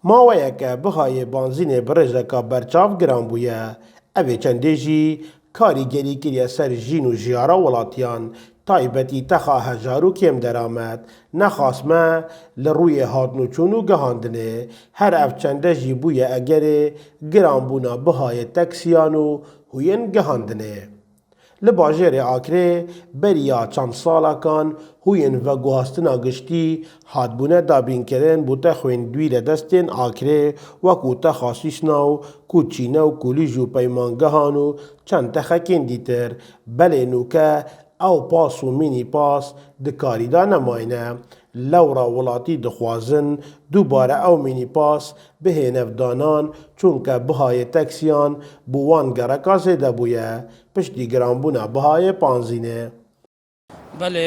ماوەیەکە بهای بانزینێ بڕێژەکە بەرچاو گران بووە ئەوێ چەندێژی کاریگەری کردە سەر ژین و ژیارە وڵاتیان تایبەتی تەخا هەژار و کێم دەرامەت نەخاسمە لە ڕوویە هاتنوچوون و گەهاندنێ هەر ئەف چەندەژی بوویە ئەگەرێ گرانبوونا بهایە تەکسیان و هوێن گەهاندنێ li bajêrê Akrê beriya çend salakan hûyên veguhastina giştî hatbûne dabînkirin bû te xwendwî li destên Akrê wekû texa Sîsnaw, Kûçîne û Kulîj û peymangehan û çend texekên dîtir belê nûke ew pas û mînîpas di karîda nemayîne. Lewra welatî dixwazin dubare ew mînîpas bihê nevdanan çûnke bihayê teksiyan bû wan gereka zêde bûye piştî giranbûna bihayê panzînê. بله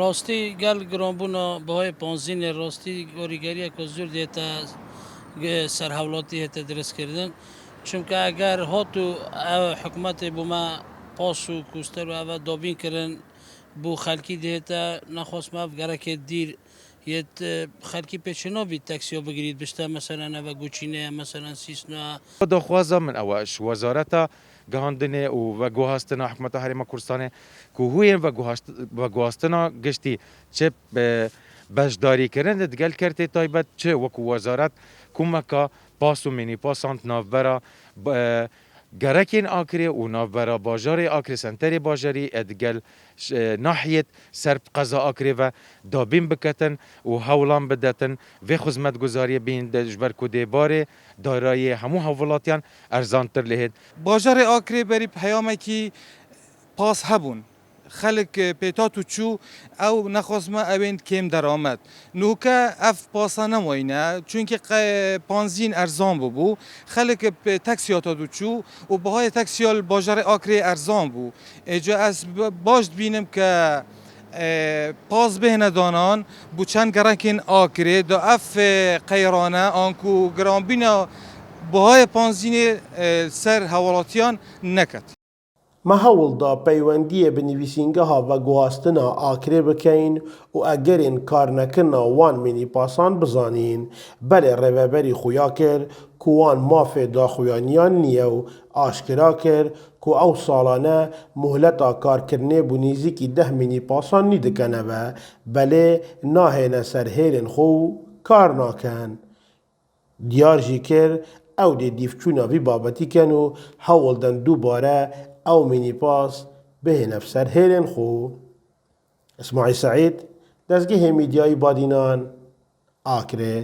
راستی گل گرانبونا بهای پانزین راستی اوریگریه که زور دیتا سرحولاتی هتا درست کردن چونکه اگر هاتو حکومت بوما پاسو کوستر و او دابین کردن بو خلکی دیتا نخواست ما گره که دیر یه خلکی پیچنا بید تاکسی ها بگیرید بشته مثلا او گوچینه مثلا سیسنا دخوازم من اواش وزارتا گهاندنه و گوهاستنا حکومت هرم کردستان که هوین و گوهاستنا گشتی چه بشداری کردن دگل کرده تایبت چه وکو وزارت کمکا پاسو منی پاسانت نافبرا گرکین آکری و نافبرا باجار آکری سنتر باجاری ادگل ناحیت سرب قضا آکری و دابین بکتن و هولان بدتن و خدمت گزاری بین دجبر کده باره دارای همو حولاتیان ارزانتر لهید. باجار آکری بری پیامه کی پاس هبون خلق پیتاتو چو او نخواستما اوین کم درآمد نوکه اف پاسا نماینه چونکه پانزین ارزان بو خلق تاکسیات دو چو و بهای تاکسیال باجار آکری ارزان بو اجا از باش بینم که پاس بهنه دانان بو چند گرکین آکری دا اف قیرانه آنکو گران بینا بهای پانزین سر حوالاتیان نکد Me hewilda peywendiyê bi nivîsîngeha veguhastina Akrê bikin û egerên karnekirina wan mînîpasan bizanîn. Belê rêveberî xuya kir ku wan mafê daxuyaniyan niye û aşkira kir ku ew salane muhleta karkirinê bû nêzîkî 10 mînîpasan nî dikin ve belê nahêne ser hêlên xwe û kar nakin. Diyar jî kir ew dê dîvçûna vî babetî kin û hewildin dubare ew mînîpas bihêne ser hêlên xwe. İsmaîl Saîd, Dezgehê Mîdyayî Badînan, Akrê.